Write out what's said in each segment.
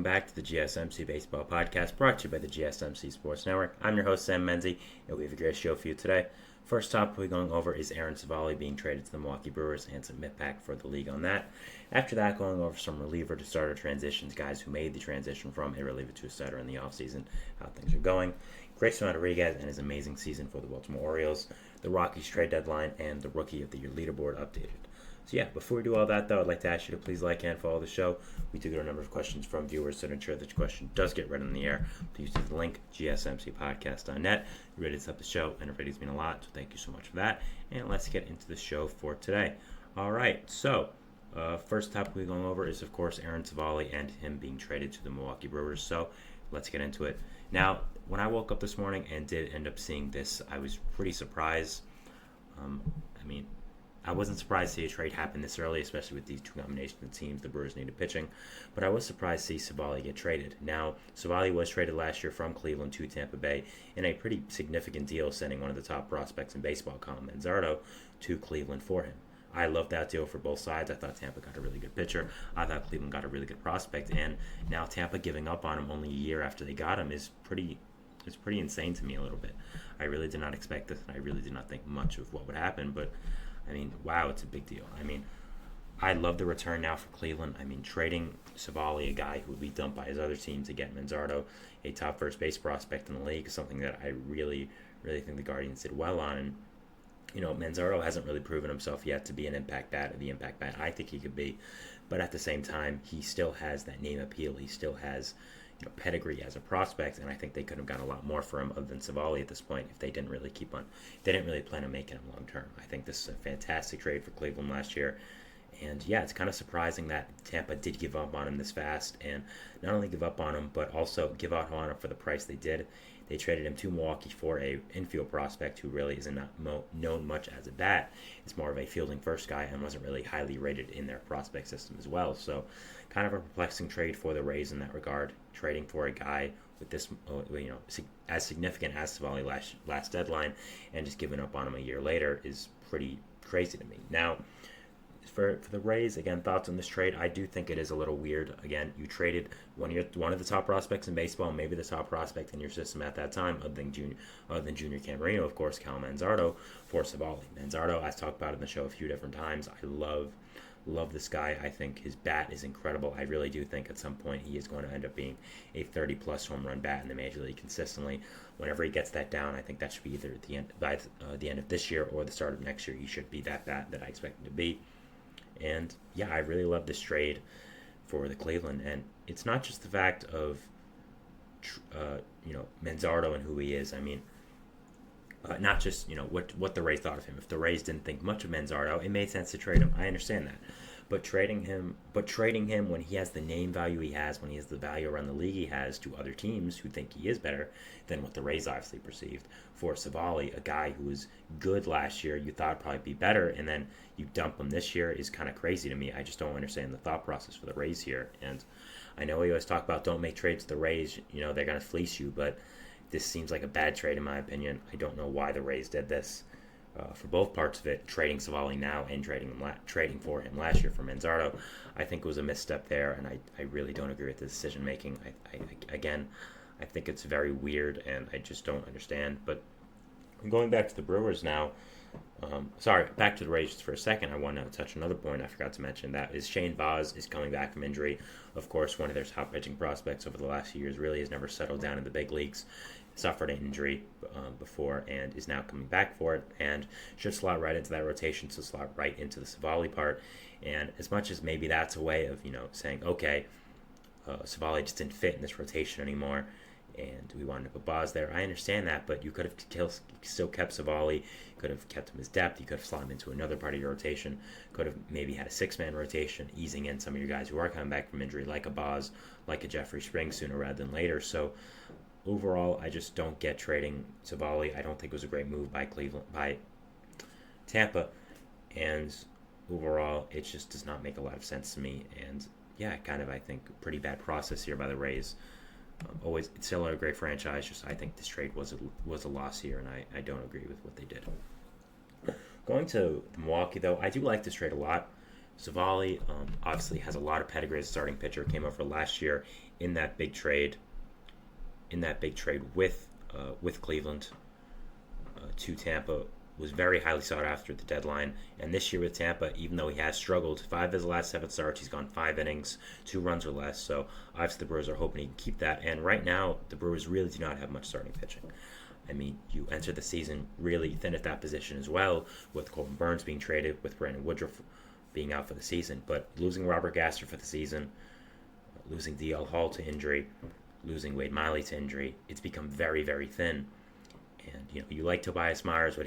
welcome back to the GSMC Baseball Podcast, brought to you by the GSMC Sports Network. I'm your host, Sam Menzie, and we have a great show for you today. First topic we're going over is Aaron Civale being traded to the Milwaukee Brewers and some impact for the league on that. After that, going over some reliever to starter transitions, guys who made the transition from a reliever to a starter in the offseason, how things are going. Grayson Rodriguez and his amazing season for the Baltimore Orioles, the Rockies trade deadline, and the Rookie of the Year leaderboard updated. So yeah, before we do all that though, I'd like to ask you to please like and follow the show. We do get a number of questions from viewers, so to ensure that your question does get read on the air, please use the link, gsmcpodcast.net. You ready to set up the show, and it already means a lot, so thank you so much for that. And let's get into the show for today. Alright, so first topic we're going over is, of course, Aaron Civale and him being traded to the Milwaukee Brewers, so let's get into it. Now, when I woke up this morning and did end up seeing this, I was pretty surprised. I wasn't surprised to see a trade happen this early, especially with these two combinations of teams. The Brewers needed pitching, but I was surprised to see Civale get traded. Now, Civale was traded last year from Cleveland to Tampa Bay in a pretty significant deal, sending one of the top prospects in baseball, Colin Manzardo, to Cleveland for him. I love that deal for both sides. I thought Tampa got a really good pitcher. I thought Cleveland got a really good prospect, and now Tampa giving up on him only a year after they got him is pretty insane to me a little bit. I really did not expect this, and I really did not think much of what would happen, but wow, it's a big deal. I love the return now for Cleveland. Trading Civale, a guy who would be dumped by his other team, to get Manzardo, a top first base prospect in the league, is something that I really, really think the Guardians did well on. And, Manzardo hasn't really proven himself yet to be an impact bat, or the impact bat I think he could be. But at the same time, he still has that name appeal. He still has pedigree as a prospect, and I think they could have gotten a lot more for him other than Civale at this point if they didn't really plan on making him long term. I think this is a fantastic trade for Cleveland last year, and yeah, it's kind of surprising that Tampa did give up on him this fast, and not only give up on him, but also give up on him for the price they did. They traded him to Milwaukee for a infield prospect who really isn't known much as a bat. It's more of a fielding first guy and wasn't really highly rated in their prospect system as well. So kind of a perplexing trade for the Rays in that regard, trading for a guy with this, as significant as Civale last deadline, and just giving up on him a year later is pretty crazy to me. Now, for the Rays, again, thoughts on this trade? I do think it is a little weird. Again, you traded one of the top prospects in baseball, maybe the top prospect in your system at that time, other than Junior Camarino, of course, Cal Manzardo, for Civale. Manzardo, I've talked about in the show a few different times. I love this guy. I think his bat is incredible. I really do think at some point he is going to end up being a 30-plus home run bat in the major league consistently. Whenever he gets that down, I think that should be either by the end of this year or the start of next year. He should be that bat that I expect him to be. And yeah, I really love this trade for the Cleveland, and it's not just the fact of Manzardo and who he is. Not just what the Rays thought of him. If the Rays didn't think much of Manzardo, it made sense to trade him. I understand that, but trading him when he has the name value he has, when he has the value around the league he has to other teams who think he is better than what the Rays obviously perceived, for Civale, a guy who was good last year, you thought would probably be better, and then you dump him this year, is kind of crazy to me. I just don't understand the thought process for the Rays here. And I know we always talk about don't make trades with the Rays. They're going to fleece you, but this seems like a bad trade in my opinion. I don't know why the Rays did this for both parts of it, trading Civale now and trading for him last year for Manzardo. I think it was a misstep there, and I really don't agree with the decision making. I think it's very weird, and I just don't understand. But going back to the Brewers now, back to the Rays just for a second, I want to touch another point I forgot to mention. That is Shane Baz is coming back from injury. Of course, one of their top pitching prospects over the last few years, really has never settled down in the big leagues. Suffered an injury before and is now coming back for it, and should slot right into that rotation, so slot right into the Civale part. And as much as maybe that's a way of saying, okay, Civale just didn't fit in this rotation anymore, and we wanted to put Baz there. I understand that, but you could have still kept Civale, could have kept him as depth, you could have slotted him into another part of your rotation, could have maybe had a six-man rotation, easing in some of your guys who are coming back from injury, like a Baz, like a Jeffrey Spring, sooner rather than later. So overall, I just don't get trading Civale. I don't think it was a great move by Tampa, and overall, it just does not make a lot of sense to me. And yeah, I think pretty bad process here by the Rays. It's still a great franchise. Just I think this trade was a loss here, and I don't agree with what they did. Going to Milwaukee, though, I do like this trade a lot. Civale obviously has a lot of pedigree as a starting pitcher. Came over last year in that big trade, with Cleveland to Tampa was very highly sought after at the deadline. And this year with Tampa, even though he has struggled, 5 of his last 7 starts, he's gone 5 innings, 2 runs or less. So obviously the Brewers are hoping he can keep that. And right now, the Brewers really do not have much starting pitching. I mean, you enter the season really thin at that position as well, with Corbin Burns being traded, with Brandon Woodruff being out for the season. But losing Robert Gasser for the season, losing DL Hall to injury, losing Wade Miley to injury, it's become very, very thin. And you like Tobias Myers, what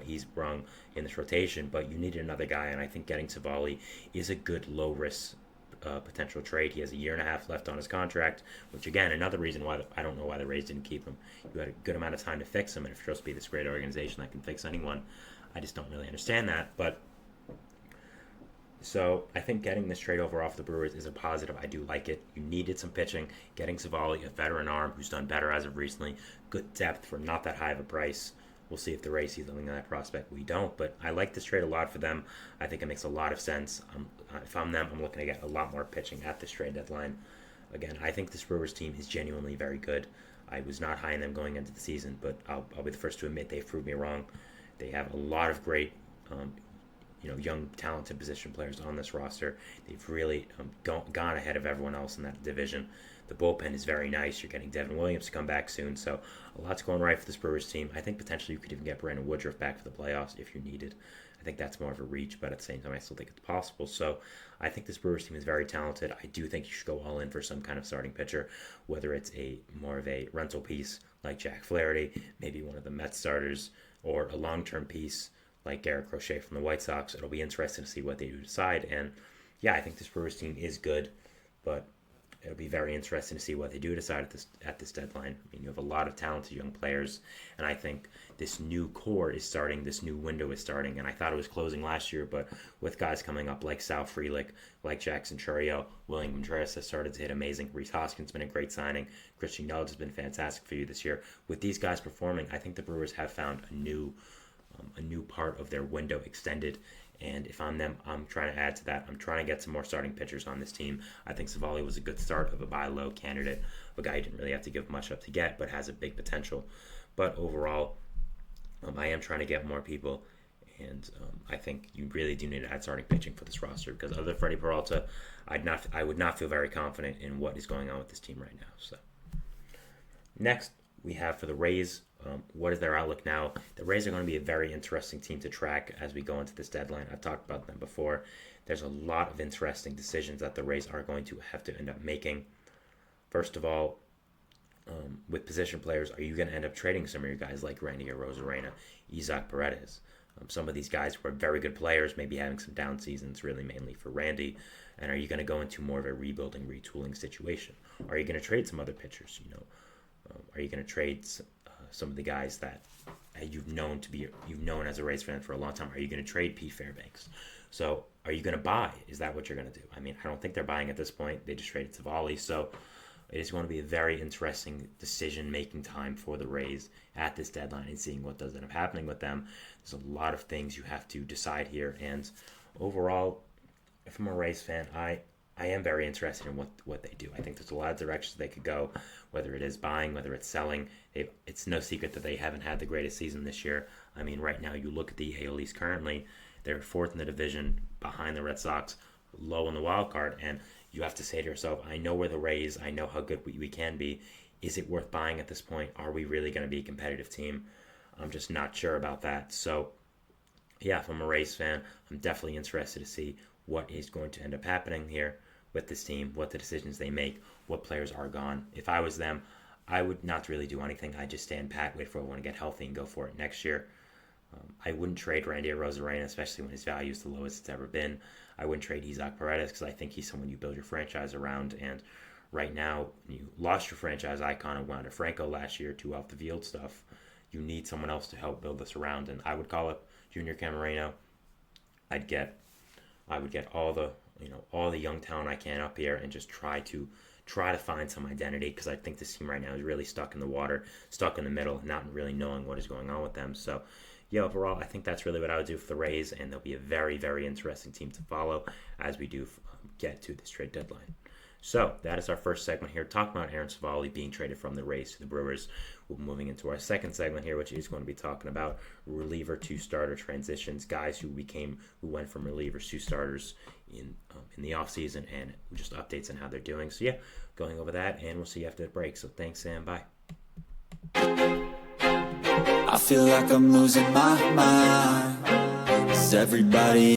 he's brung in this rotation, but you needed another guy, and I think getting Civale is a good low risk potential trade. He has a year and a half left on his contract, which again another reason why I don't know why the Rays didn't keep him. You had a good amount of time to fix him, and if you're supposed to be this great organization that can fix anyone, I just don't really understand that. But so I think getting this trade over off the Brewers is a positive. I do like it. You needed some pitching. Getting Civale, a veteran arm who's done better as of recently, good depth for not that high of a price. We'll see if the Rays see something in that prospect. We don't, but I like this trade a lot for them. I think it makes a lot of sense. If I'm them, I'm looking to get a lot more pitching at this trade deadline. Again, I think this Brewers team is genuinely very good. I was not high on them going into the season, but I'll be the first to admit they've proved me wrong. They have a lot of great young, talented position players on this roster. They've really gone ahead of everyone else in that division. The bullpen is very nice. You're getting Devin Williams to come back soon, so a lot's going right for this Brewers team. I think potentially you could even get Brandon Woodruff back for the playoffs if you needed. I think that's more of a reach, but at the same time, I still think it's possible. So I think this Brewers team is very talented. I do think you should go all in for some kind of starting pitcher, whether it's more of a rental piece like Jack Flaherty, maybe one of the Mets starters, or a long-term piece like Garrett Crochet from the White Sox. It'll be interesting to see what they do decide. And yeah, I think this Brewers team is good, but it'll be very interesting to see what they do decide at this deadline. I mean, you have a lot of talented young players, and I think this new core is starting, this new window is starting, and I thought it was closing last year, but with guys coming up like Sal Frelick, like Jackson Chourio, William Contreras has started to hit amazing. Rhys Hoskins has been a great signing. Christian Yelich has been fantastic for you this year. With these guys performing, I think the Brewers have found a new part of their window extended. And if I'm them, I'm trying to add to that. I'm trying to get some more starting pitchers on this team. I think Civale was a good start of a buy low candidate, a guy you didn't really have to give much up to get, but has a big potential. But overall, I am trying to get more people, and I think you really do need to add starting pitching for this roster, because other than Freddie Peralta, I would not feel very confident in what is going on with this team right now. So next, we have for the Rays, what is their outlook now? The Rays are going to be a very interesting team to track as we go into this deadline. I've talked about them before. There's a lot of interesting decisions that the Rays are going to have to end up making. First of all, with position players, are you going to end up trading some of your guys like Randy Arozarena, Isaac Paredes? Some of these guys were very good players, maybe having some down seasons, really mainly for Randy. And are you going to go into more of a rebuilding, retooling situation? Are you going to trade some other pitchers? Are you going to trade some of the guys that you've known as a Rays fan for a long time? Are you going to trade Pete Fairbanks? So are you going to buy? Is that what you're going to do? I mean, I don't think they're buying at this point. They just traded Civale. So it is going to be a very interesting decision-making time for the Rays at this deadline and seeing what does end up happening with them. There's a lot of things you have to decide here. And overall, if I'm a Rays fan, I am very interested in what they do. I think there's a lot of directions they could go, whether it is buying, whether it's selling. It's no secret that they haven't had the greatest season this year. I mean, right now, you look at the AL East currently, they're fourth in the division behind the Red Sox, low in the wild card, and you have to say to yourself, I know we're the Rays, I know how good we can be. Is it worth buying at this point? Are we really going to be a competitive team? I'm just not sure about that. So, yeah, if I'm a Rays fan, I'm definitely interested to see what is going to end up happening here with this team, what the decisions they make, what players are gone. If I was them, I would not really do anything. I'd just stand pat, wait for everyone to get healthy, and go for it next year. I wouldn't trade Randy Arozarena, especially when his value is the lowest it's ever been. I wouldn't trade Isaac Paredes because I think he's someone you build your franchise around. And right now, you lost your franchise icon in Wander Franco last year to off the field stuff. You need someone else to help build this around, and I would call up Junior Camarena. I would get all the young talent I can up here and just try to find some identity, because I think this team right now is really stuck in the water, stuck in the middle, not really knowing what is going on with them. So, yeah, overall, I think that's really what I would do for the Rays, and they'll be a very, very interesting team to follow as we do get to this trade deadline. So that is our first segment here, talking about Aaron Civale being traded from the Rays to the Brewers. We'll be moving into our second segment here, which is going to be talking about reliever to starter transitions, guys who went from relievers to starters in the offseason, and just updates on how they're doing. So yeah, going over that, and we'll see you after the break. So thanks and bye. I feel like I'm losing my mind. 'Cause everybody